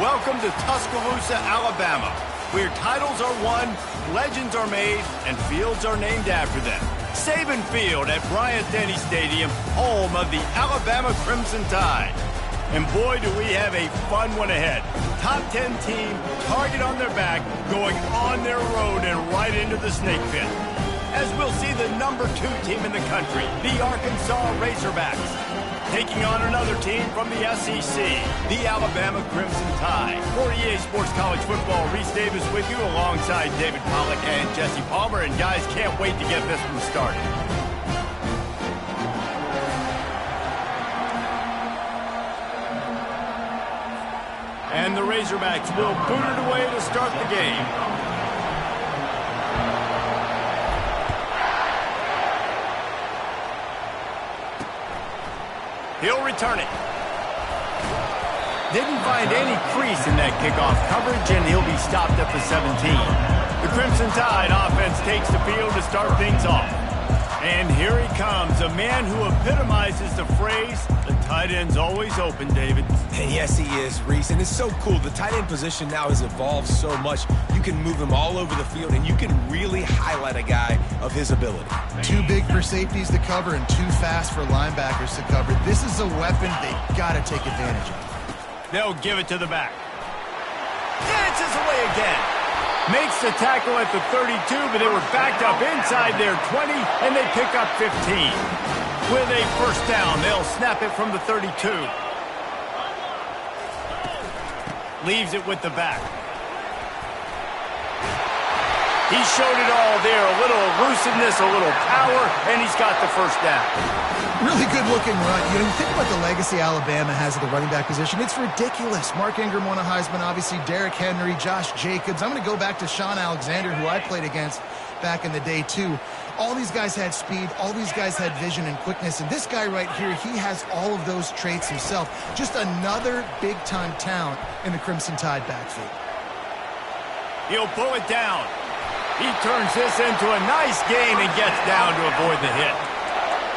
Welcome to Tuscaloosa, Alabama, where titles are won, legends are made, and fields are named after them. Saban Field at Bryant-Denny Stadium, home of the Alabama Crimson Tide. And boy, do we have a fun one ahead. Top 10 team, target on their back, going on their road and right into the snake pit. As we'll see the number 2 team in the country, the Arkansas Razorbacks, taking on another team from the SEC, the Alabama Crimson Tide. For EA Sports College Football, Reese Davis with you alongside David Pollack and Jesse Palmer. And guys, can't wait to get this one started. And the Razorbacks will boot it away to start the game. He'll return it. Didn't find any crease in that kickoff coverage, and he'll be stopped at the 17. The Crimson Tide offense takes the field to start things off. And here he comes, a man who epitomizes the phrase, the tight end's always open, David. And yes, he is, Reese. And it's so cool. The tight end position now has evolved so much. You can move him all over the field, and you can really highlight a guy of his ability. Too big for safeties to cover and too fast for linebackers to cover. This is a weapon they got to take advantage of. They'll give it to the back. Dances away again. Makes the tackle at the 32, but they were backed up inside their 20, and they pick up 15. With a first down, they'll snap it from the 32. Leaves it with the back. He showed it all there. A little elusiveness, a little power, and he's got the first down. Really good-looking run. You know, you think about the legacy Alabama has at the running back position. It's ridiculous. Mark Ingram won a Heisman, obviously. Derrick Henry, Josh Jacobs. I'm going to go back to Sean Alexander, who I played against back in the day, too. All these guys had speed. All these guys had vision and quickness. And this guy right here, he has all of those traits himself. Just another big-time talent in the Crimson Tide backfield. He'll pull it down. He turns this into a nice gain and gets down to avoid the hit.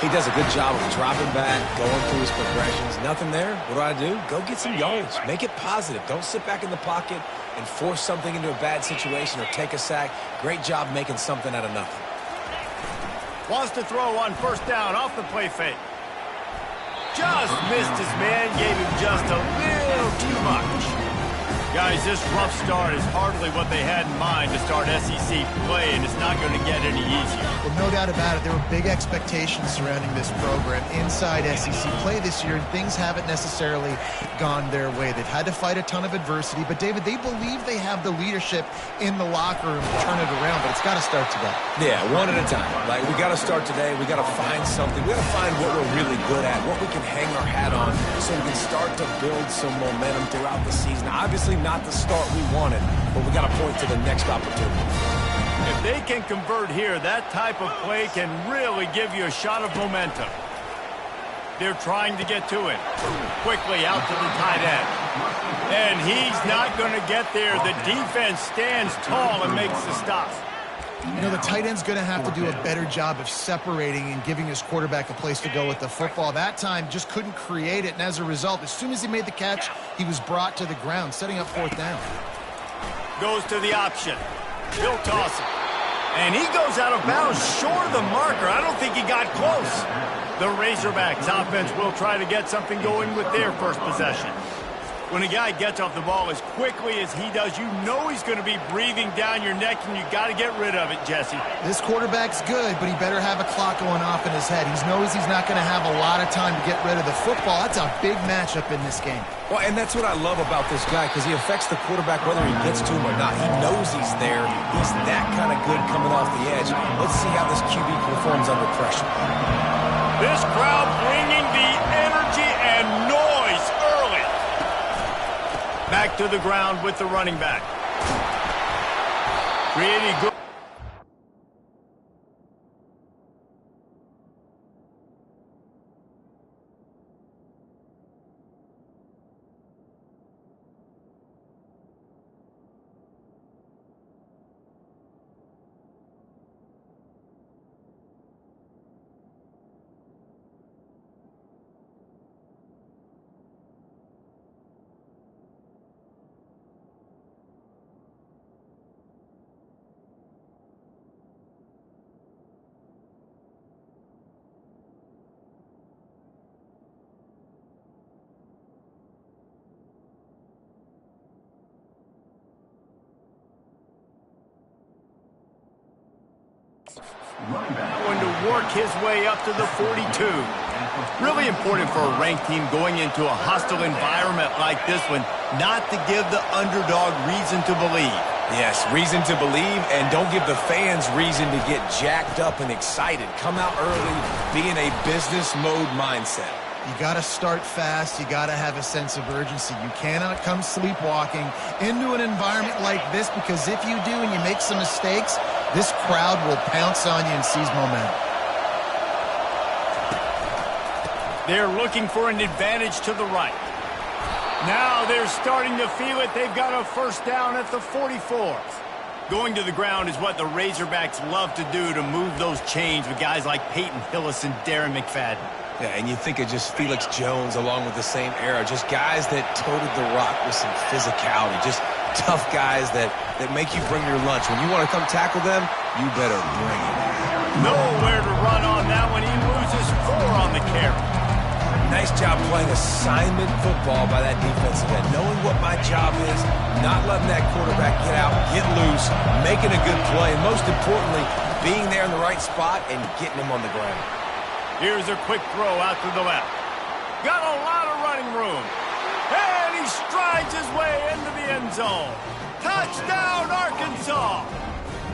He does a good job of dropping back, going through his progressions. Nothing there. What do? Go get some yardage. Make it positive. Don't sit back in the pocket and force something into a bad situation or take a sack. Great job making something out of nothing. Wants to throw on first down off the play fake. Just missed his man, gave him just a little too much. Guys, this rough start is hardly what they had in mind to start SEC play, and it's not going to get any easier. Well, no doubt about it. There were big expectations surrounding this program inside SEC play this year, and things haven't necessarily gone their way. They've had to fight a ton of adversity, but, David, they believe they have the leadership in the locker room to turn it around, but it's got to start today. Yeah, one at a time. Like, we got to start today. We got to find something. We got to find what we're really good at, what we can hang our hat on, so we can start to build some momentum throughout the season. Obviously, not the start we wanted, but we got to point to the next opportunity. If they can convert here, that type of play can really give you a shot of momentum. They're trying to get to it. Quickly out to the tight end. And he's not going to get there. The defense stands tall and makes the stop. You know, the tight end's going to have to do a better job of separating and giving his quarterback a place to go with the football. That time just couldn't create it, and as a result, as soon as he made the catch, he was brought to the ground, setting up fourth down. Goes to the option. He'll toss it. And he goes out of bounds short of the marker. I don't think he got close. The Razorbacks offense will try to get something going with their first possession. When a guy gets off the ball as quickly as he does, you know he's going to be breathing down your neck, and you got to get rid of it, Jesse. This quarterback's good, but he better have a clock going off in his head. He knows he's not going to have a lot of time to get rid of the football. That's a big matchup in this game. Well, and that's what I love about this guy, because he affects the quarterback whether he gets to him or not. He knows he's there. He's that kind of good coming off the edge. Let's see how this QB performs under pressure. This crowd bringing the energy and noise early. Back to the ground with the running back. Creating good. Going to work his way up to the 42. Really important for a ranked team going into a hostile environment like this one, not to give the underdog reason to believe. Yes, reason to believe, and don't give the fans reason to get jacked up and excited. Come out early, be in a business mode mindset. You got to start fast. You got to have a sense of urgency. You cannot come sleepwalking into an environment like this, because if you do and you make some mistakes, this crowd will pounce on you and seize momentum. They're looking for an advantage to the right. Now they're starting to feel it. They've got a first down at the 44th. Going to the ground is what the Razorbacks love to do, to move those chains with guys like Peyton Hillis and Darren McFadden. Yeah, and you think of just Felix Jones along with the same era. Just guys that toted the rock with some physicality. Just tough guys that make you bring your lunch. When you want to come tackle them, you better bring it. Nowhere to run on that one. He loses 4 on the carry. Nice job playing assignment football by that defensive end. Knowing what my job is, not letting that quarterback get out, get loose, making a good play, and most importantly, being there in the right spot and getting him on the ground. Here's a quick throw out to the left. Got a lot of running room. And he strides his way into the end zone. Touchdown, Arkansas!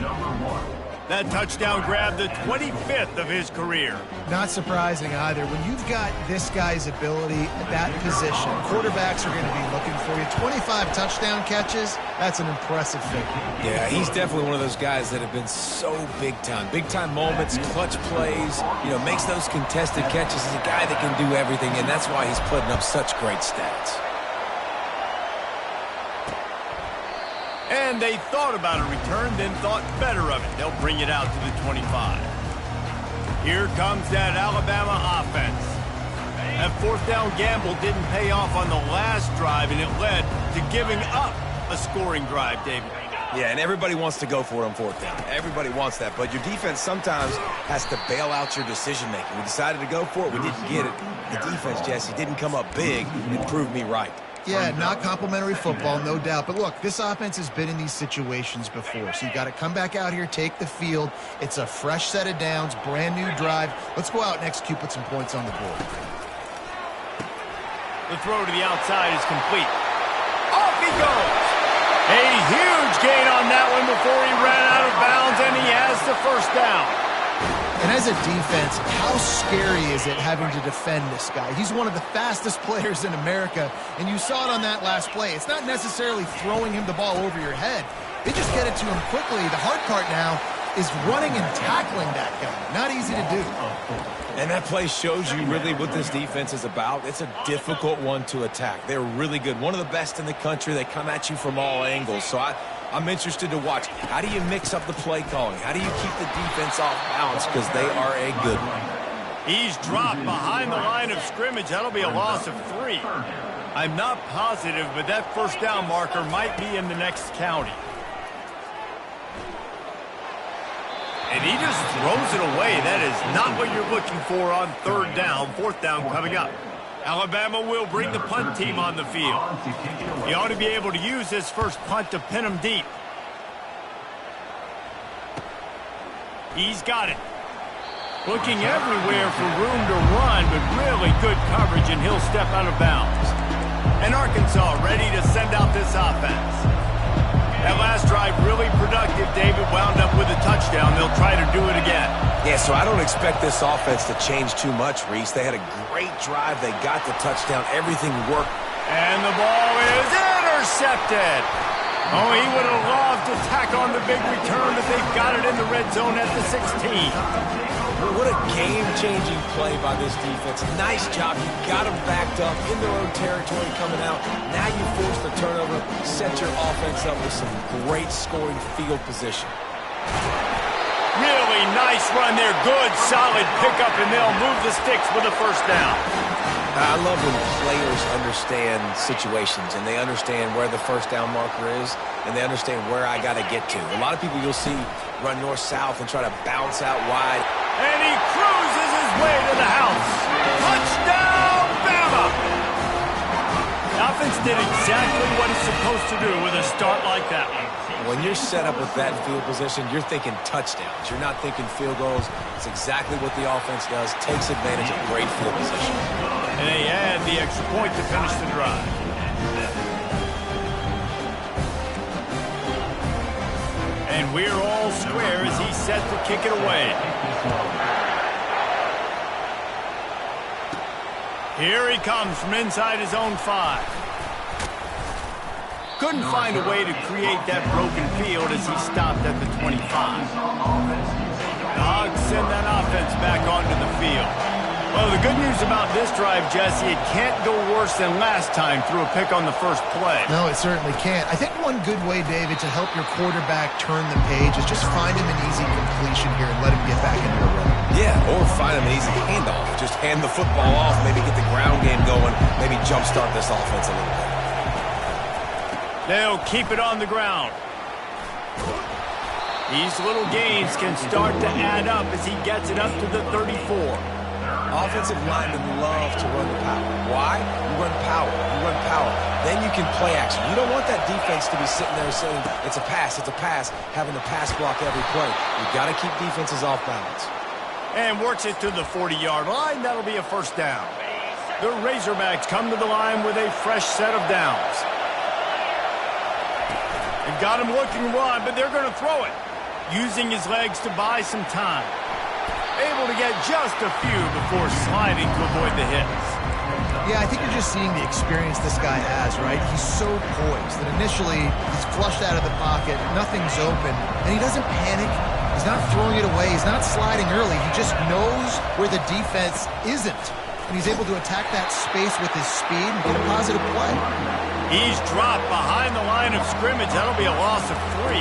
Number 1. That touchdown grabbed the 25th of his career. Not surprising either. When you've got this guy's ability at that position, quarterbacks are going to be looking for you. 25 touchdown catches, that's an impressive figure. Yeah, he's definitely one of those guys that have been so big time. Big time moments, clutch plays, makes those contested catches. He's a guy that can do everything, and that's why he's putting up such great stats. And they thought about a return, then thought better of it. They'll bring it out to the 25. Here comes that Alabama offense. That fourth down gamble didn't pay off on the last drive, and it led to giving up a scoring drive, David. Yeah, and everybody wants to go for it on fourth down. Everybody wants that, but your defense sometimes has to bail out your decision-making. We decided to go for it. We didn't get it. The defense, Jesse, didn't come up big and prove me right. Yeah, not complimentary football, no doubt. But look, this offense has been in these situations before. So you got to come back out here, take the field. It's a fresh set of downs, brand new drive. Let's go out and execute, put some points on the board. The throw to the outside is complete. Off he goes. A huge gain on that one before he ran out of bounds, and he has the first down. And as a defense, how scary is it having to defend this guy? He's one of the fastest players in America, and you saw it on that last play. It's not necessarily throwing him the ball over your head. They just get it to him quickly. The hard part now is running and tackling that guy. Not easy to do. And that play shows you really what this defense is about. It's a difficult one to attack. They're really good. One of the best in the country. They come at you from all angles. So I'm interested to watch. How do you mix up the play calling? How do you keep the defense off balance? Because they are a good one. He's dropped behind the line of scrimmage. That'll be a loss of 3. I'm not positive, but that first down marker might be in the next county. And he just throws it away. That is not what you're looking for on third down. Fourth down coming up. Alabama will bring the punt team on the field. He ought to be able to use his first punt to pin him deep. He's got it. Looking everywhere for room to run, but really good coverage, and he'll step out of bounds. And Arkansas ready to send out this offense. That last drive really productive. David wound up with a touchdown. They'll try to do it again. Yeah, so I don't expect this offense to change too much, Reese. They had a great drive. They got the touchdown. Everything worked. And the ball is intercepted. Oh, he would have loved to tack on the big return, but they've got it in the red zone at the 16. What a game-changing play by this defense. Nice job. You got them backed up in their own territory coming out. Now you force the turnover, set your offense up with some great scoring field position. Really nice run there. Good, solid pickup, and they'll move the sticks for the first down. I love when players understand situations, and they understand where the first down marker is, and they understand where I got to get to. A lot of people you'll see run north-south and try to bounce out wide. And he cruises his way to the house. Touchdown, Bama! Offense did exactly what it's supposed to do with a start like that one. When you're set up with that field position, you're thinking touchdowns. You're not thinking field goals. It's exactly what the offense does. Takes advantage of great field position. And they add the extra point to finish the drive. And we're all square as he's set to kick it away. Here he comes from inside his own 5. Couldn't find a way to create that broken field as he stopped at the 25. The Hogs send that offense back onto the field. Well, the good news about this drive, Jesse, it can't go worse than last time through a pick on the first play. No, it certainly can't. I think one good way, David, to help your quarterback turn the page is just find him an easy completion here and let him get back into a rhythm. Yeah, or find him an easy handoff. Just hand the football off, maybe get the ground game going, maybe jumpstart this offense a little bit. They'll keep it on the ground. These little gains can start to add up as he gets it up to the 34. Offensive linemen love to run the power. Why? You run power. You run power. Then you can play action. You don't want that defense to be sitting there saying, it's a pass, having to pass block every play. You've got to keep defenses off balance. And works it to the 40-yard line. That'll be a first down. The Razorbacks come to the line with a fresh set of downs. They've got him looking to run, but they're going to throw it. Using his legs to buy some time. Able to get just a few before sliding to avoid the hits. Yeah, I think you're just seeing the experience this guy has, right? He's so poised that initially he's flushed out of the pocket, nothing's open, and he doesn't panic. He's not throwing it away. He's not sliding early. He just knows where the defense isn't, and he's able to attack that space with his speed and get a positive play. He's dropped behind the line of scrimmage. That'll be a loss of 3.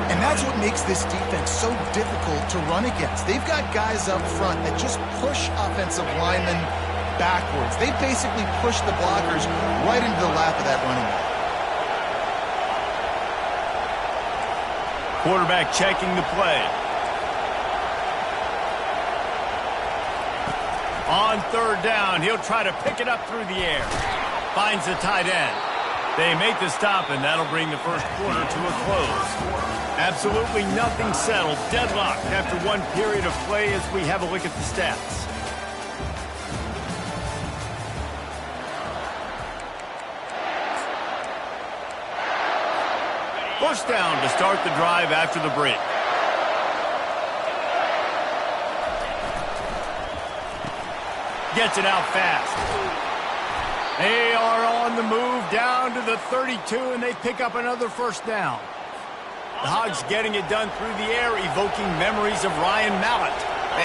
And that's what makes this defense so difficult to run against. They've got guys up front that just push offensive linemen backwards. They basically push the blockers right into the lap of that running back. Quarterback checking the play. On third down, he'll try to pick it up through the air. Finds the tight end. They make the stop, and that'll bring the first quarter to a close. Absolutely nothing settled. Deadlock after one period of play as we have a look at the stats. First down to start the drive after the break. Gets it out fast. They are on the move down to the 32, and they pick up another first down. The Hogs getting it done through the air, evoking memories of Ryan Mallett.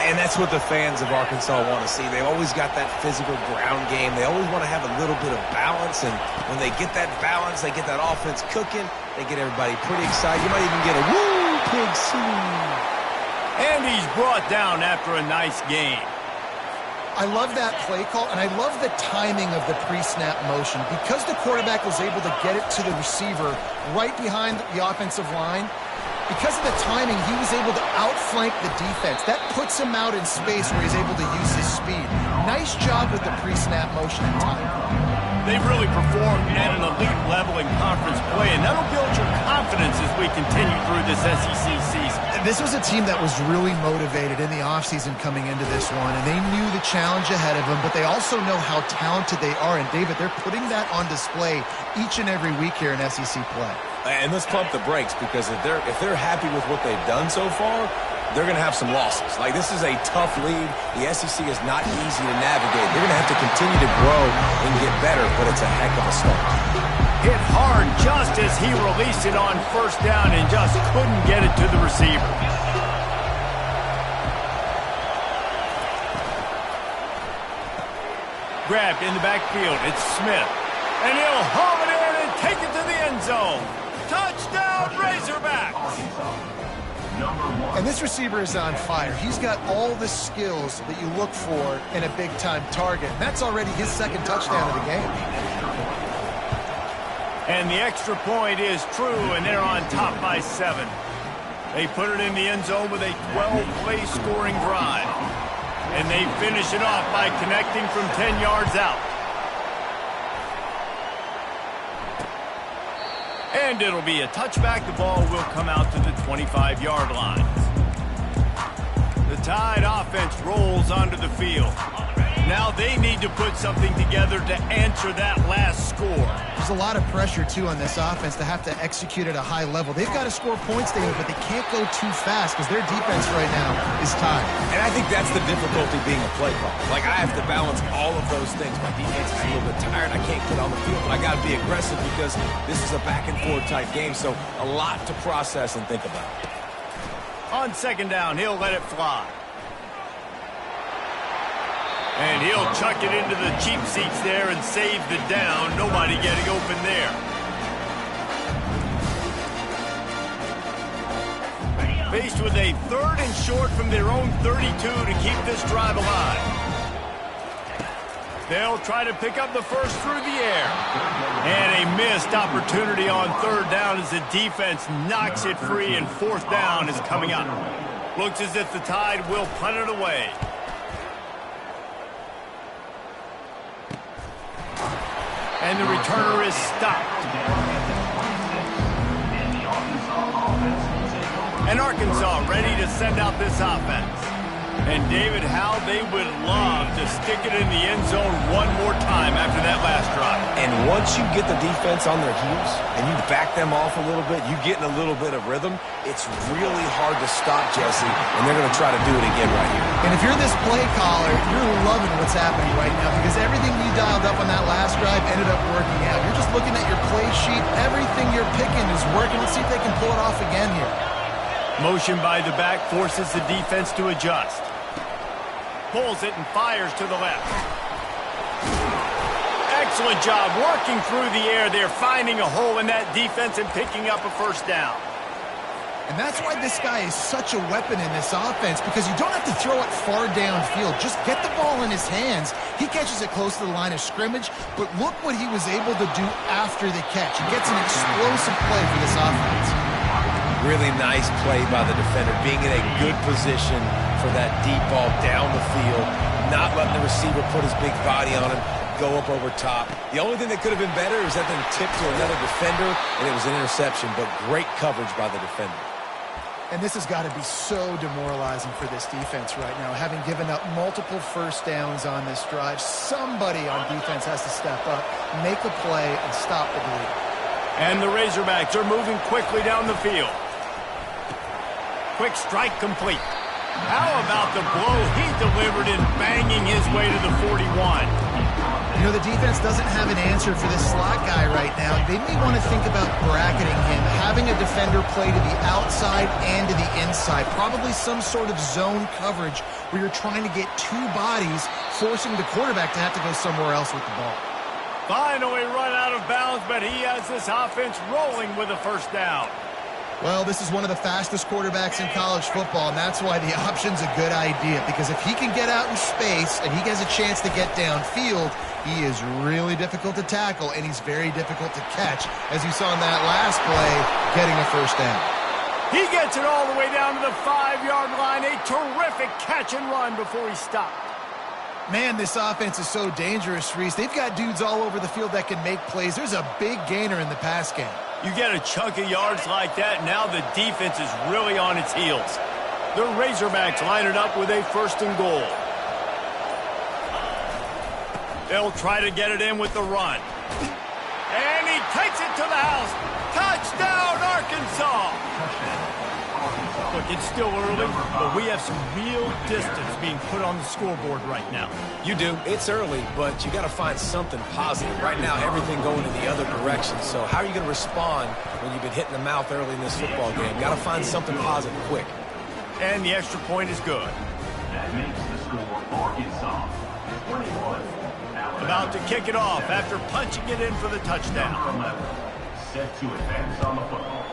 And that's what the fans of Arkansas want to see. They've always got that physical ground game. They always want to have a little bit of balance, and when they get that balance, they get that offense cooking, they get everybody pretty excited. You might even get a woo, Pig Sooie. And he's brought down after a nice game. I love that play call, and I love the timing of the pre-snap motion. Because the quarterback was able to get it to the receiver right behind the offensive line, because of the timing, he was able to outflank the defense. That puts him out in space where he's able to use his speed. Nice job with the pre-snap motion and timing. They've really performed at an elite level in conference play, and that'll build your confidence as we continue through this SEC season. This was a team that was really motivated in the offseason coming into this one, and they knew the challenge ahead of them, but they also know how talented they are. And, David, they're putting that on display each and every week here in SEC play. And let's pump the brakes, because if they're happy with what they've done so far, they're going to have some losses. Like, this is a tough league. The SEC is not easy to navigate. They're going to have to continue to grow and get better, but it's a heck of a start. Hit hard just as he released it on first down and just couldn't get it to the receiver. Grabbed in the backfield. It's Smith. And he'll haul it in and take it to the end zone. Touchdown, Razorbacks! And this receiver is on fire. He's got all the skills that you look for in a big-time target. And that's already his second touchdown of the game. And the extra point is true, and they're on top by 7. They put it in the end zone with a 12-play scoring drive. And they finish it off by connecting from 10 yards out. And it'll be a touchback. The ball will come out to the 25-yard line. The Tide offense rolls onto the field. Now they need to put something together to answer that last score. There's a lot of pressure, too, on this offense to have to execute at a high level. They've got to score points, David, but they can't go too fast because their defense right now is tired. And I think that's the difficulty being a play caller. Like, I have to balance all of those things. My defense is a little bit tired. I can't get on the field, but I got to be aggressive because this is a back-and-forth type game, so a lot to process and think about. On second down, he'll let it fly. And he'll chuck it into the cheap seats there and save the down. Nobody getting open there. Faced with a 3rd and short from their own 32 to keep this drive alive. They'll try to pick up the first through the air. And a missed opportunity on 3rd down as the defense knocks it free, and 4th down is coming up. Looks as if the Tide will punt it away. And the returner is stopped. And Arkansas ready to send out this offense. And David, how they would love to stick it in the end zone one more time after that last drive. And once you get the defense on their heels and you back them off a little bit, you get in a little bit of rhythm, it's really hard to stop, Jesse, and they're going to try to do it again right here. And if you're this play caller, you're loving what's happening right now because everything we dialed up on that last drive ended up working out. You're just looking at your play sheet. Everything you're picking is working. Let's see if they can pull it off again here. Motion by the back forces the defense to adjust. Pulls it and fires to the left. Excellent job working through the air there, finding a hole in that defense and picking up a first down. And that's why this guy is such a weapon in this offense, because you don't have to throw it far downfield. Just get the ball in his hands. He catches it close to the line of scrimmage, but look what he was able to do after the catch. He gets an explosive play for this offense. Really nice play by the defender, being in a good position for that deep ball down the field, not letting the receiver put his big body on him, go up over top. The only thing that could have been better is that then tipped to another defender, and it was an interception, but great coverage by the defender. And this has got to be so demoralizing for this defense right now, having given up multiple first downs on this drive. Somebody on defense has to step up, make a play, and stop the bleed. And the Razorbacks are moving quickly down the field. Quick strike complete. How about the blow he delivered in banging his way to the 41? You know, the defense doesn't have an answer for this slot guy right now. They may want to think about bracketing him, having a defender play to the outside and to the inside. Probably some sort of zone coverage where you're trying to get two bodies, forcing the quarterback to have to go somewhere else with the ball. Finally run out of bounds, but he has this offense rolling with a first down. Well, this is one of the fastest quarterbacks in college football, and that's why the option's a good idea, because if he can get out in space and he has a chance to get downfield, he is really difficult to tackle, and he's very difficult to catch, as you saw in that last play, getting a first down. He gets it all the way down to the 5-yard line. A terrific catch and run before he stopped. Man, this offense is so dangerous, Reese. They've got dudes all over the field that can make plays. There's a big gainer in the pass game. You get a chunk of yards like that, now the defense is really on its heels. The Razorbacks line it up with a 1st and goal. They'll try to get it in with the run. And he takes it to the house. Touchdown, Arkansas! Look, it's still early, but we have some real distance being put on the scoreboard right now. You do. It's early, but you got to find something positive. Right now, everything going in the other direction. So how are you going to respond when you've been hit in the mouth early in this football game? Got to find something positive quick. And the extra point is good. That makes the score Arkansas 21. About to kick it off after punching it in for the touchdown. 11, set to advance on the football.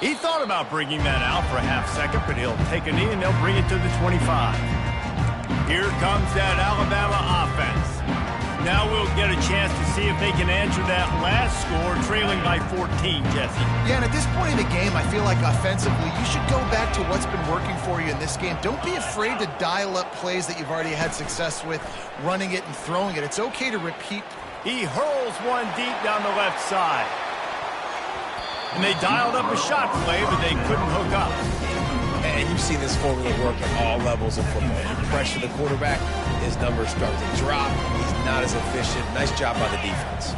He thought about bringing that out for a half second, but he'll take a knee and they'll bring it to the 25. Here comes that Alabama offense. Now we'll get a chance to see if they can answer that last score, trailing by 14, Jesse. Yeah, and at this point in the game, I feel like offensively, you should go back to what's been working for you in this game. Don't be afraid to dial up plays that you've already had success with, running it and throwing it. It's okay to repeat He hurls one deep down the left side. And they dialed up a shot play, but they couldn't hook up. And you've seen this formula work at all levels of football. You pressure the quarterback, his numbers start to drop. He's not as efficient. Nice job by the defense.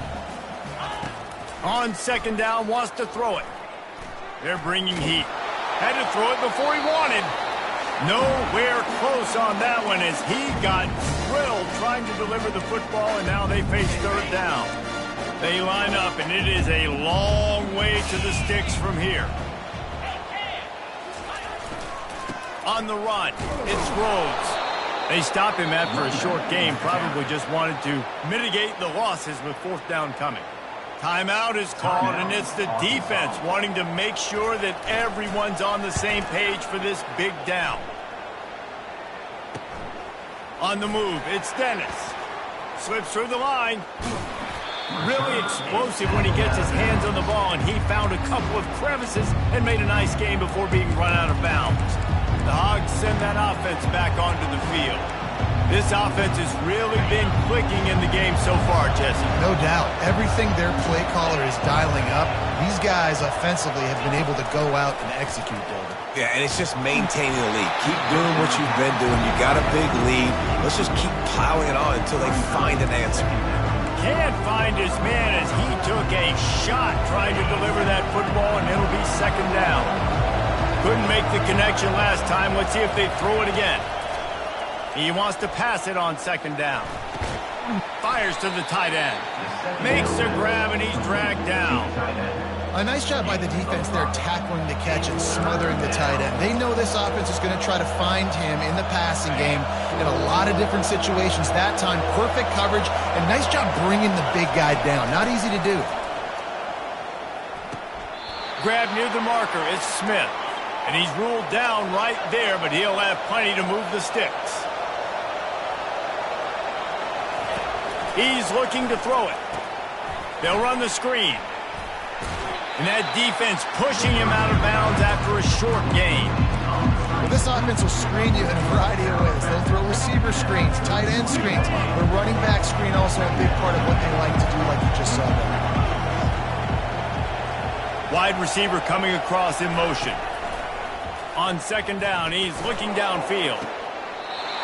On second down, wants to throw it. They're bringing heat. Had to throw it before he wanted. Nowhere close on that one as he got drilled trying to deliver the football, and now they face third down. They line up, and it is a long way to the sticks from here. On the run, it's Rhodes. They stop him after a short game, probably just wanted to mitigate the losses with fourth down coming. Timeout is called, and it's the defense wanting to make sure that everyone's on the same page for this big down. On the move, it's Dennis. Slips through the line. Really explosive when he gets his hands on the ball, and he found a couple of crevices and made a nice game before being run out of bounds. The Hogs send that offense back onto the field. This offense has really been clicking in the game so far, Jesse. No doubt. Everything their play caller is dialing up, these guys offensively have been able to go out and execute, David. Yeah, and it's just maintaining the lead. Keep doing what you've been doing. You got a big lead. Let's just keep plowing it on until they find an answer. Can't find his man as he took a shot trying to deliver that football, and it'll be second down. Couldn't make the connection last time. Let's see if they throw it again. He wants to pass it on second down. Fires to the tight end. Makes the grab, and he's dragged down. A nice job by the defense there tackling the catch and smothering the tight end. They know this offense is going to try to find him in the passing game in a lot of different situations. That time, perfect coverage, and nice job bringing the big guy down. Not easy to do. Grab near the marker. It's Smith. And he's ruled down right there, but he'll have plenty to move the sticks. He's looking to throw it. They'll run the screen. And that defense pushing him out of bounds after a short gain. Well, this offense will screen you in a variety of ways. They'll throw receiver screens, tight end screens. The running back screen also a big part of what they like to do, like you just saw there. Wide receiver coming across in motion. On second down, he's looking downfield.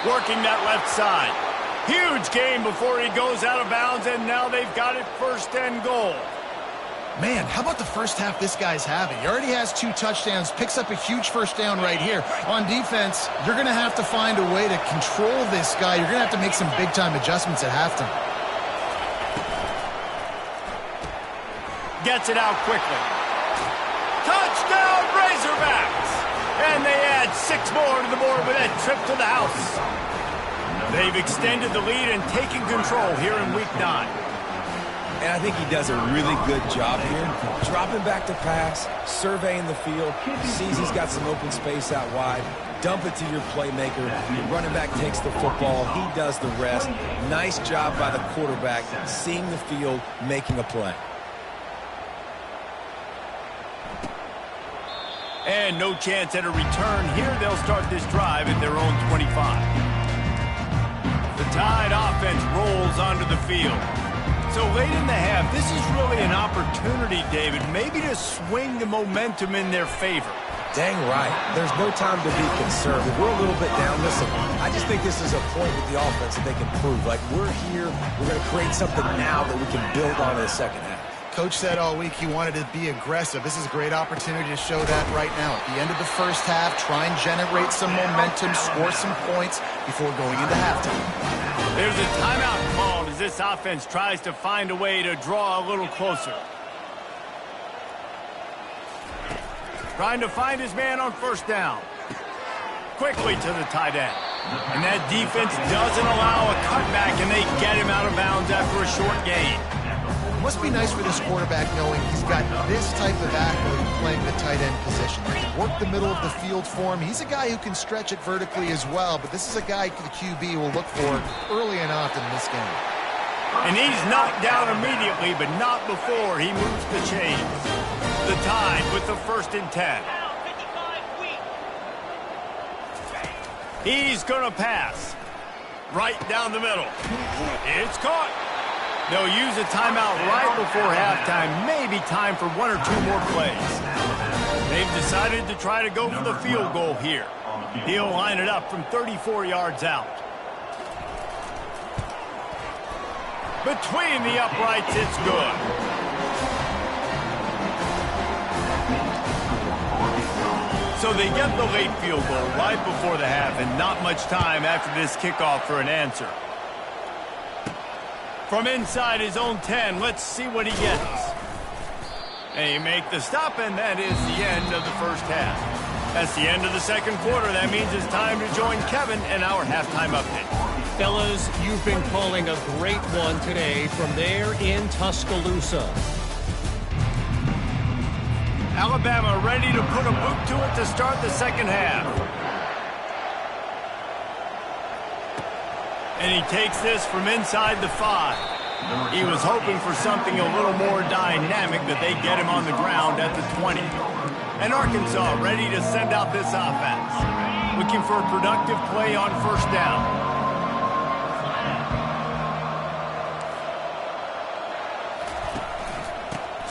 Working that left side. Huge gain before he goes out of bounds, and now they've got it first and goal. Man, how about the first half this guy's having? He already has 2 touchdowns, picks up a huge first down right here. On defense, you're going to have to find a way to control this guy. You're going to have to make some big-time adjustments at halftime. Gets it out quickly. Touchdown, Razorbacks! And they add 6 more to the board with that trip to the house. They've extended the lead and taken control here in Week 9. And I think he does a really good job here. Dropping back to pass, surveying the field, sees he's got some open space out wide, dump it to your playmaker. Your running back takes the football. He does the rest. Nice job by the quarterback, seeing the field, making a play. And no chance at a return here. They'll start this drive at their own 25. The Tide offense rolls onto the field. So late in the half, this is really an opportunity, David, maybe to swing the momentum in their favor. Dang right. There's no time to be concerned. We're a little bit down. Listen, I just think this is a point with the offense that they can prove. Like, we're here, we're going to create something now that we can build on in the second half. Coach said all week he wanted to be aggressive. This is a great opportunity to show that right now. At the end of the first half, try and generate some momentum, score some points before going into halftime. There's a timeout called as this offense tries to find a way to draw a little closer. Trying to find his man on first down. Quickly to the tight end. And that defense doesn't allow a cutback, and they get him out of bounds after a short gain. Must be nice for this quarterback knowing he's got this type of athlete playing the tight end position. He can work the middle of the field for him. He's a guy who can stretch it vertically as well, but this is a guy the QB will look for early and often in this game. And he's knocked down immediately, but not before he moves the chains. The Tide with the 1st and 10. He's going to pass. Right down the middle. It's caught. They'll use a timeout right before halftime, maybe time for one or two more plays. They've decided to try to go for the field goal here. He'll line it up from 34 yards out. Between the uprights, it's good. So they get the late field goal right before the half, and not much time after this kickoff for an answer. From inside his own 10, let's see what he gets. They make the stop, and that is the end of the first half. That's the end of the second quarter. That means it's time to join Kevin in our halftime update. Fellas, you've been calling a great one today from there in Tuscaloosa. Alabama ready to put a boot to it to start the second half. And he takes this from inside the 5. He was hoping for something a little more dynamic, but they get him on the ground at the 20. And Arkansas ready to send out this offense. Looking for a productive play on first down.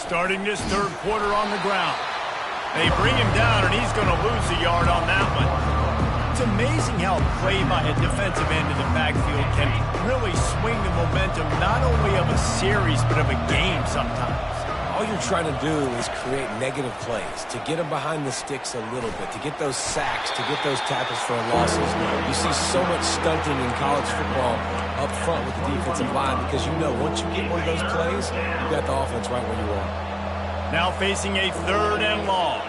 Starting this third quarter on the ground. They bring him down, and he's going to lose a yard on that one. It's amazing how a play by a defensive end of the backfield can really swing the momentum not only of a series, but of a game sometimes. All you're trying to do is create negative plays, to get them behind the sticks a little bit, to get those sacks, to get those tackles for losses. You see so much stunting in college football up front with the defensive line because you know once you get one of those plays, you got the offense right where you want. Now facing a 3rd and long.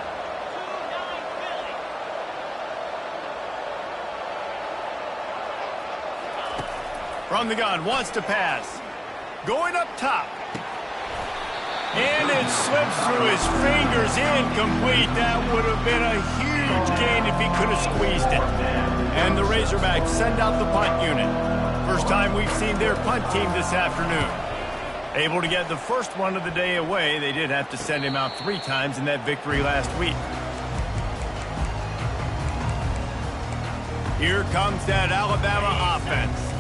From the gun, wants to pass. Going up top. And it slips through his fingers, incomplete. That would have been a huge gain if he could have squeezed it. And the Razorbacks send out the punt unit. First time we've seen their punt team this afternoon. Able to get the first one of the day away. They did have to send him out 3 times in that victory last week. Here comes that Alabama offense.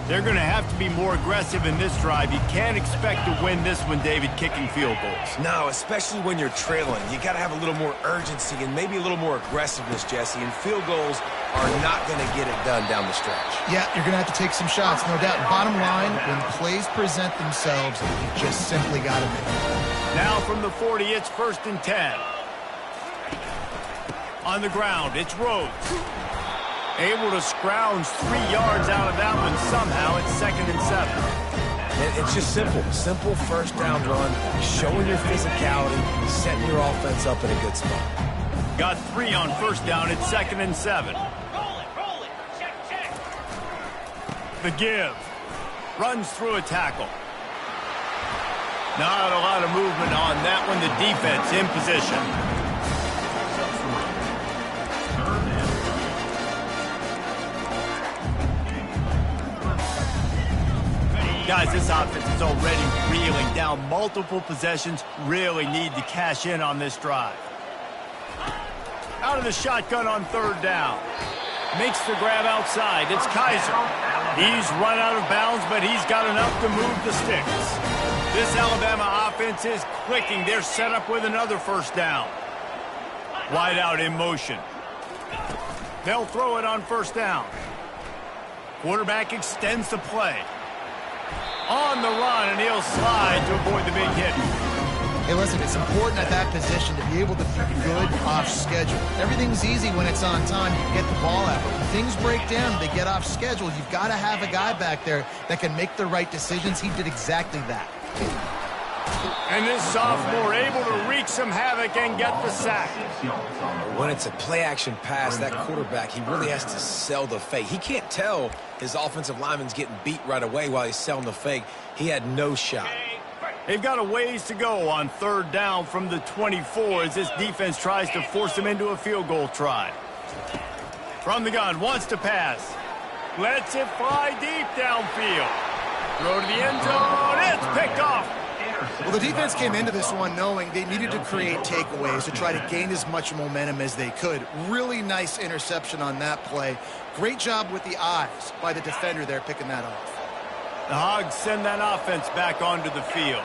They're going to have to be more aggressive in this drive. You can't expect to win this one, David, kicking field goals. No, especially when you're trailing. You got to have a little more urgency and maybe a little more aggressiveness, Jesse. And field goals are not going to get it done down the stretch. Yeah, you're going to have to take some shots, no doubt. Bottom line, when plays present themselves, you just simply got to make it. Now from the 40, it's 1st and 10. On the ground, it's Rhodes. Able to scrounge 3 yards out of that one somehow. It's 2nd and 7. It's just simple. Simple first down run, showing your physicality, setting your offense up in a good spot. Got 3 on first down. It's 2nd and 7. The give. Runs through a tackle. Not a lot of movement on that one. The defense in position. Guys, this offense is already reeling down multiple possessions. Really need to cash in on this drive. Out of the shotgun on 3rd down. Makes the grab outside. It's Kaiser. He's run out of bounds, but he's got enough to move the sticks. This Alabama offense is clicking. They're set up with another first down. Wide out in motion. They'll throw it on first down. Quarterback extends the play. On the run, and he'll slide to avoid the big hit. Hey, listen, it's important at that position to be able to be good off schedule. Everything's easy when it's on time. You can get the ball out. But when things break down, they get off schedule. You've got to have a guy back there that can make the right decisions. He did exactly that. And this sophomore able to wreak some havoc and get the sack. When it's a play-action pass, that quarterback, he really has to sell the fake. He can't tell his offensive lineman's getting beat right away while he's selling the fake. He had no shot. They've got a ways to go on 3rd down from the 24 as this defense tries to force them into a field goal try. From the gun, wants to pass. Lets it fly deep downfield. Throw to the end zone. It's picked off. Well, the defense came into this one knowing they needed to create takeaways to try to gain as much momentum as they could. Really nice interception on that play. Great job with the eyes by the defender there picking that off. The Hogs send that offense back onto the field.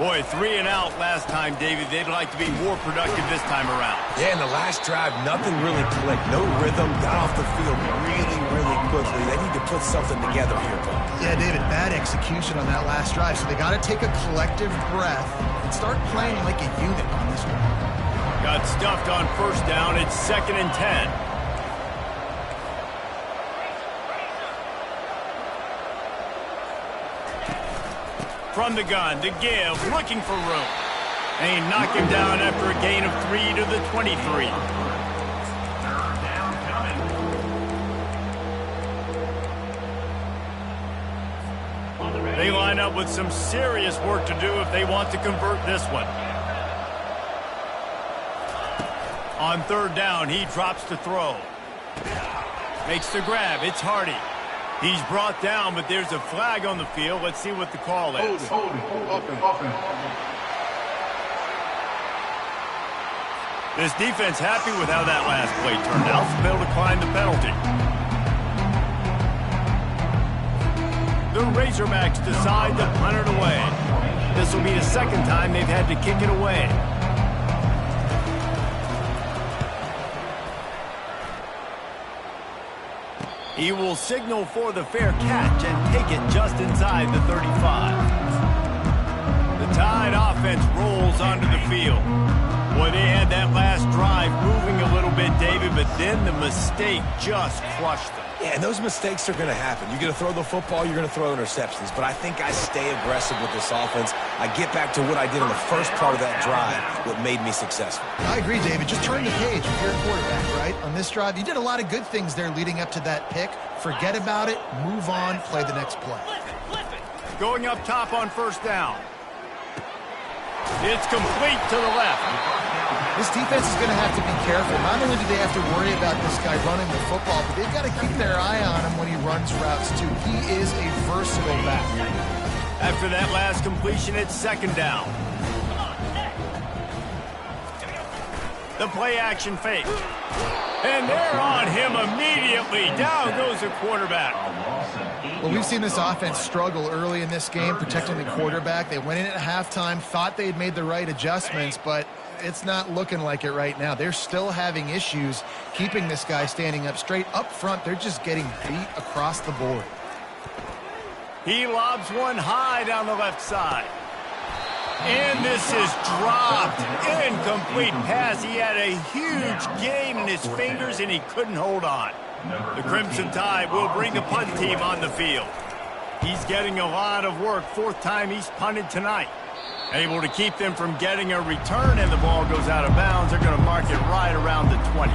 Boy, 3 and out last time, David. They'd like to be more productive this time around. Yeah, in the last drive, nothing really clicked. No rhythm, got off the field really, really quickly. They need to put something together here, Bo. Yeah, David, bad execution on that last drive. So they got to take a collective breath and start playing like a unit on this one. Got stuffed on first down. It's 2nd and 10. From the gun, to give, looking for room. And he knocked him down after a gain of 3 to the 23. They line up with some serious work to do if they want to convert this one. On 3rd down, he drops to throw. Makes the grab. It's Hardy. He's brought down, but there's a flag on the field. Let's see what the call is. This defense happy with how that last play turned out, so they'll decline the penalty. The Razorbacks decide to punt it away. This will be the 2nd time they've had to kick it away. He will signal for the fair catch and take it just inside the 35. The Tide offense rolls onto the field. Boy, they had that last drive moving a little bit, David, but then the mistake just crushed them. Yeah, and those mistakes are going to happen. You're going to throw the football, you're going to throw interceptions. But I think I stay aggressive with this offense. I get back to what I did in the first part of that drive, what made me successful. I agree, David. Just turn the page if you're a quarterback, right? On this drive, you did a lot of good things there leading up to that pick. Forget about it, move on, play the next play. Going up top on 1st down. It's complete to the left. This defense is going to have to be careful. Not only do they have to worry about this guy running the football, but they've got to keep their eye on him when he runs routes, too. He is a versatile back. After that last completion, it's 2nd down. The play-action fake. And they're on him immediately. Down goes the quarterback. Well, we've seen this offense struggle early in this game, protecting the quarterback. They went in at halftime, thought they'd made the right adjustments, but it's not looking like it right now. They're still having issues keeping this guy standing up straight. Up front, they're just getting beat across the board. He lobs one high down the left side. And this is dropped. Incomplete pass. He had a huge gain in his fingers, and he couldn't hold on. The Crimson Tide will bring the punt team on the field. He's getting a lot of work. 4th time he's punted tonight. Able to keep them from getting a return, and the ball goes out of bounds. They're going to mark it right around the 20.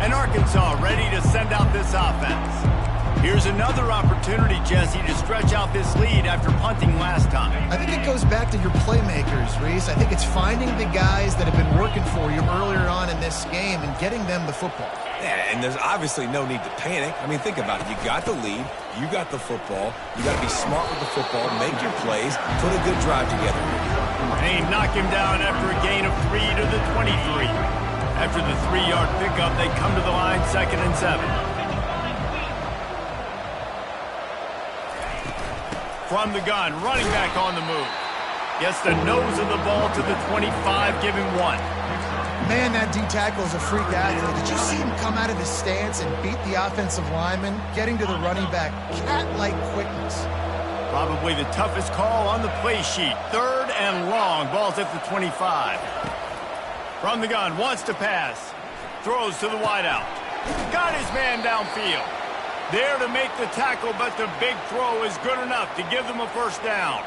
And Arkansas ready to send out this offense. Here's another opportunity, Jesse, to stretch out this lead after punting last time. I think it goes back to your playmakers, Reese. I think it's finding the guys that have been working for you earlier on in this game and getting them the football. Yeah, and there's obviously no need to panic. I mean, think about it. You got the lead. You got the football. You got to be smart with the football, make your plays, put a good drive together. And he knocked him down after a gain of 3 to the 23. After the 3-yard pickup, they come to the line 2nd and 7. From the gun, running back on the move. Gets the nose of the ball to the 25, give him 1. Man, that D-tackle is a freak athlete. Did you see him come out of his stance and beat the offensive lineman, getting to the running back? Cat-like quickness. Probably the toughest call on the play sheet. 3rd and long. Ball's at the 25. From the gun, wants to pass. Throws to the wideout. Got his man downfield. There to make the tackle, but the big throw is good enough to give them a 1st down.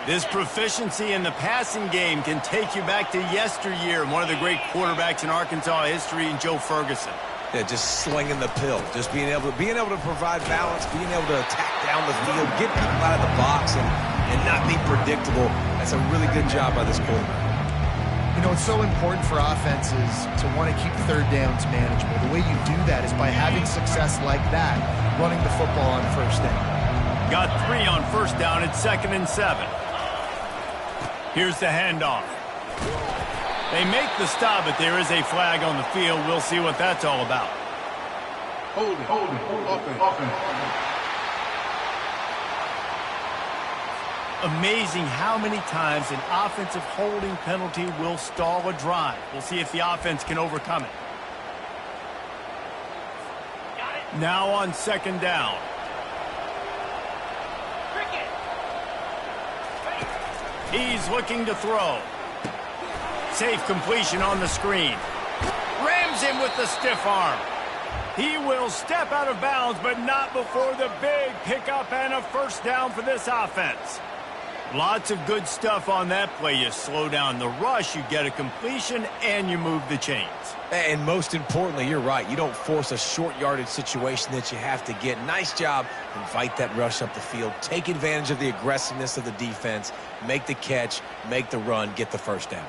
This proficiency in the passing game can take you back to yesteryear. One of the great quarterbacks in Arkansas history, in Joe Ferguson. Yeah, just slinging the pill, just being able to provide balance, being able to attack down the field, get people out of the box, and not be predictable. That's a really good job by this quarterback. You know, it's so important for offenses to want to keep 3rd downs manageable. The way you do that is by having success like that, running the football on 1st down. Got 3 on 1st down. It's 2nd and 7. Here's the handoff. They make the stop, but there is a flag on the field. We'll see what that's all about. Hold it. amazing how many times an offensive holding penalty will stall a drive. We'll see if the offense can overcome it. Now on second down. He's looking to throw. Safe completion on the screen. Rams him with the stiff arm. He will step out of bounds, but not before the big pickup and a first down for this offense. Lots of good stuff on that play. You slow down the rush, you get a completion, and you move the chains. And most importantly, you're right. You don't force a short yardage situation that you have to get. Nice job. Invite that rush up the field. Take advantage of the aggressiveness of the defense. Make the catch, make the run, get the first down.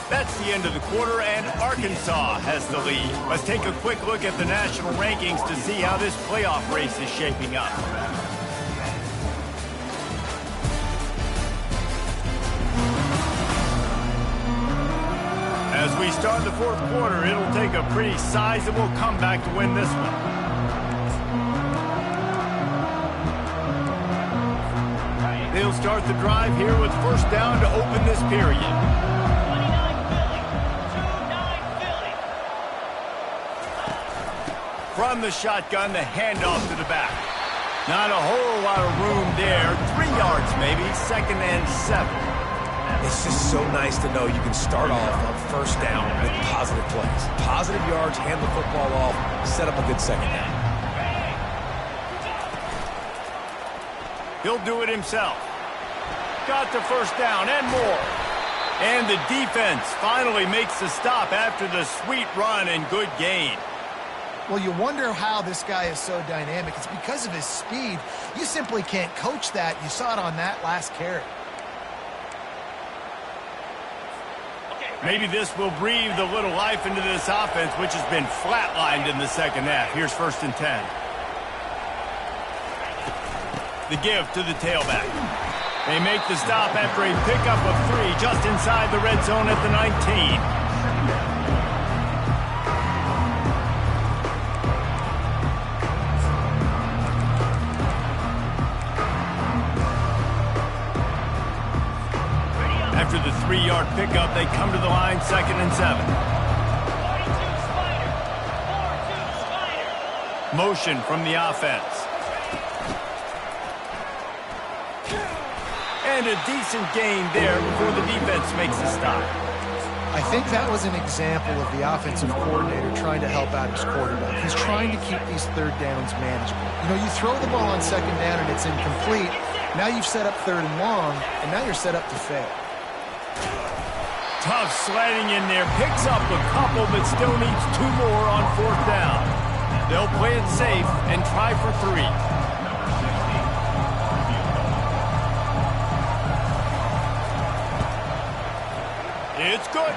That's the end of the quarter, and Arkansas has the lead. Let's take a quick look at the national rankings to see how this playoff race is shaping up. As we start the fourth quarter, it'll take a pretty sizable comeback to win this one. They'll start the drive here with first down to open this period. From the shotgun, the handoff to the back. Not a whole lot of room there. 3 yards maybe, 2nd and 7. It's just so nice to know you can start off on first down with positive plays. Positive yards, hand the football off, set up a good second down. He'll do it himself. Got the first down and more. And the defense finally makes the stop after the sweet run and good gain. Well, you wonder how this guy is so dynamic. It's because of his speed. You simply can't coach that. You saw it on that last carry. Maybe this will breathe a little life into this offense, which has been flatlined in the second half. Here's 1st and 10. The give to the tailback. They make the stop after a pickup of 3 just inside the red zone at the 19. After the 3-yard pickup, they come to the line, 2nd and 7. Motion from the offense. And a decent gain there before the defense makes a stop. I think that was an example of the offensive coordinator trying to help out his quarterback. He's trying to keep these third downs manageable. You know, you throw the ball on second down and it's incomplete. Now you've set up 3rd and long, and now you're set up to fail. Tough sledding in there. Picks up a couple, but still needs 2 more on 4th down. They'll play it safe and try for 3. It's good.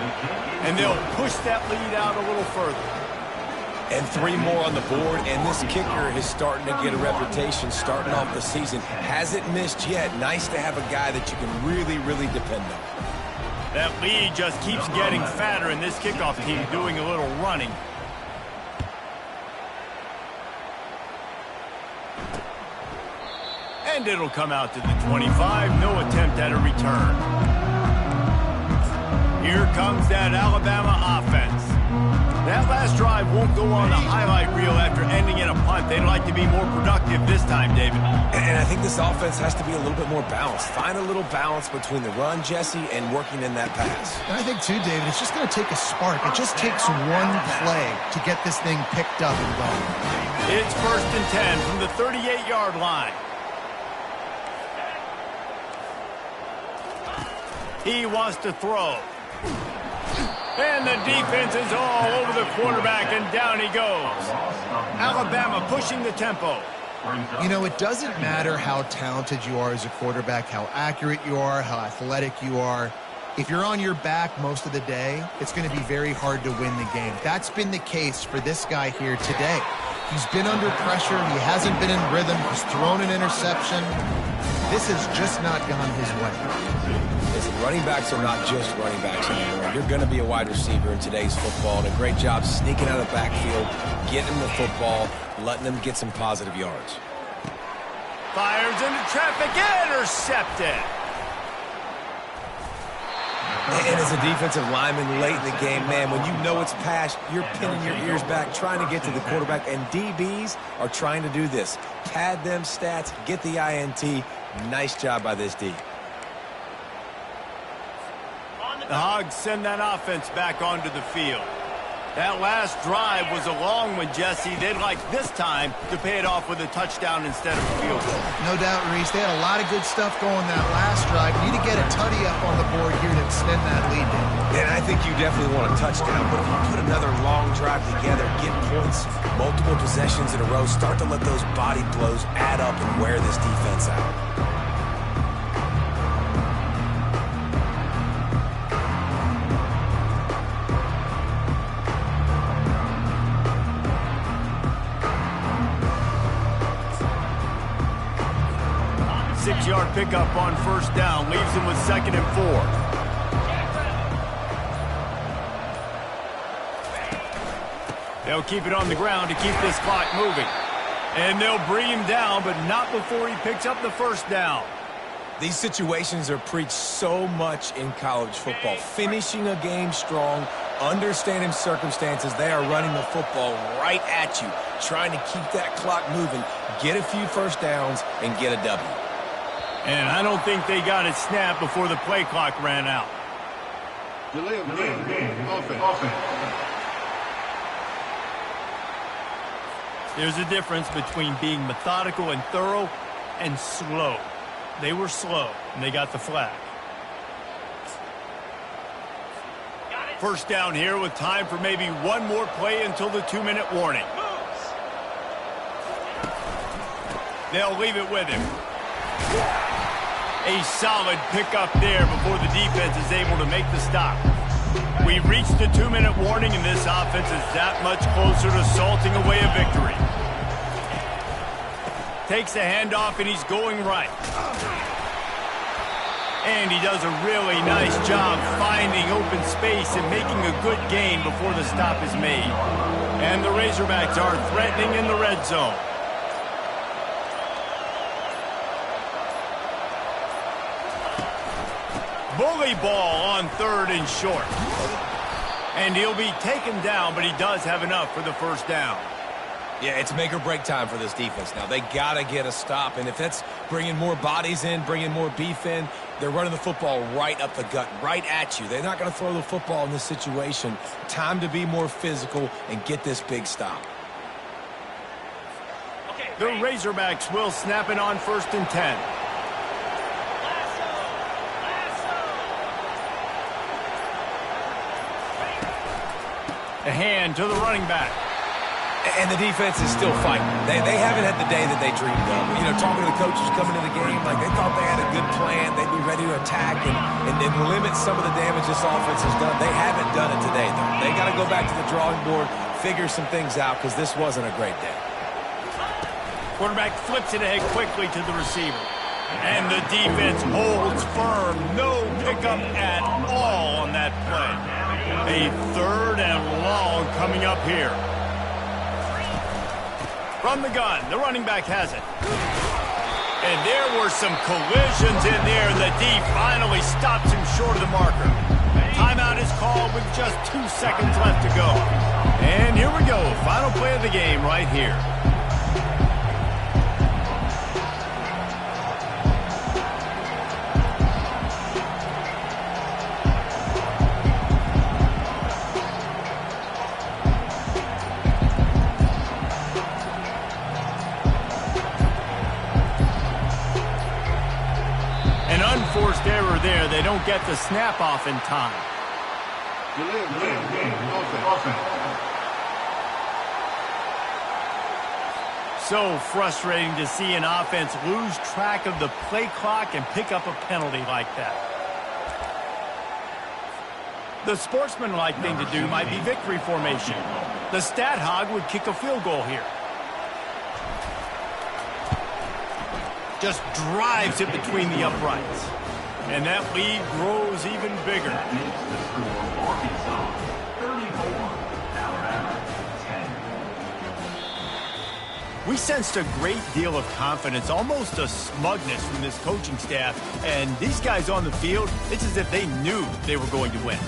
And they'll push that lead out a little further. And 3 more on the board, and this kicker is starting to get a reputation starting off the season. Hasn't missed yet. Nice to have a guy that you can really, really depend on. That lead just keeps getting fatter, and this kickoff team doing a little running. And it'll come out to the 25. No attempt at a return. Here comes that Alabama offense. That last drive won't go on the highlight reel after ending in a punt. They'd like to be more productive this time, David. And I think this offense has to be a little bit more balanced. Find a little balance between the run, Jesse, and working in that pass. And I think, too, David, it's just going to take a spark. It just takes one play to get this thing picked up and going. It's 1st and 10 from the 38-yard line. He wants to throw. And the defense is all over the quarterback, and down he goes. Alabama pushing the tempo. You know, it doesn't matter how talented you are as a quarterback, how accurate you are, how athletic you are. If you're on your back most of the day, it's going to be very hard to win the game. That's been the case for this guy here today. He's been under pressure. He hasn't been in rhythm. He's thrown an interception. This has just not gone his way. Listen, running backs are not just running backs anymore. You're going to be a wide receiver in today's football, and a great job sneaking out of the backfield, getting them the football, letting them get some positive yards. Fires into traffic, intercepted. And as a defensive lineman late in the game, man, when you know it's pass, you're pinning your ears back, trying to get to the quarterback, and DBs are trying to do this. Pad them stats, get the INT. Nice job by this D. The Hogs send that offense back onto the field. That last drive was a long one, Jesse. They'd like this time to pay it off with a touchdown instead of a field goal. No doubt, Reese. They had a lot of good stuff going that last drive. Need to get a tutty up on the board here to extend that lead down. And I think you definitely want a touchdown, but if you put another long drive together, get points, multiple possessions in a row, start to let those body blows add up and wear this defense out. 6-yard pickup on first down. Leaves him with 2nd and 4. They'll keep it on the ground to keep this clock moving. And they'll bring him down, but not before he picks up the first down. These situations are preached so much in college football. Finishing a game strong, understanding circumstances. They are running the football right at you, trying to keep that clock moving, get a few first downs, and get a W. And I don't think they got it snapped before the play clock ran out. Delay of game. Offense. There's a difference between being methodical and thorough and slow. They were slow, and they got the flag. First down here with time for maybe one more play until the 2-minute warning. They'll leave it with him. A solid pickup there before the defense is able to make the stop. We've reached the 2-minute warning, and this offense is that much closer to salting away a victory. Takes the handoff, and he's going right. And he does a really nice job finding open space and making a good gain before the stop is made. And the Razorbacks are threatening in the red zone. Bully ball on 3rd and short. And he'll be taken down, but he does have enough for the first down. Yeah, it's make or break time for this defense now. They got to get a stop, and if that's bringing more bodies in, bringing more beef in, they're running the football right up the gut, right at you. They're not going to throw the football in this situation. Time to be more physical and get this big stop. The Razorbacks will snap it on 1st and 10. A hand to the running back. And the defense is still fighting. They haven't had the day that they dreamed of. You know, talking to the coaches coming into the game, like they thought they had a good plan. They'd be ready to attack and limit some of the damage this offense has done. They haven't done it today, though. They got to go back to the drawing board, figure some things out, because this wasn't a great day. Quarterback flips it ahead quickly to the receiver. And the defense holds firm. No pickup at all on that play. A 3rd and long coming up here. From the gun, the running back has it. And there were some collisions in there. The D finally stops him short of the marker. Timeout is called with just 2 seconds left to go. And here we go. Final play of the game right here. Forced error there. They don't get the snap off in time. So frustrating to see an offense lose track of the play clock and pick up a penalty like that. The sportsmanlike thing to do might be victory formation. The stat hog would kick a field goal here. just drives it between the uprights. And that lead grows even bigger. That makes the score Arkansas 34, Alabama 10. We sensed a great deal of confidence, almost a smugness from this coaching staff. And these guys on the field, it's as if they knew they were going to win.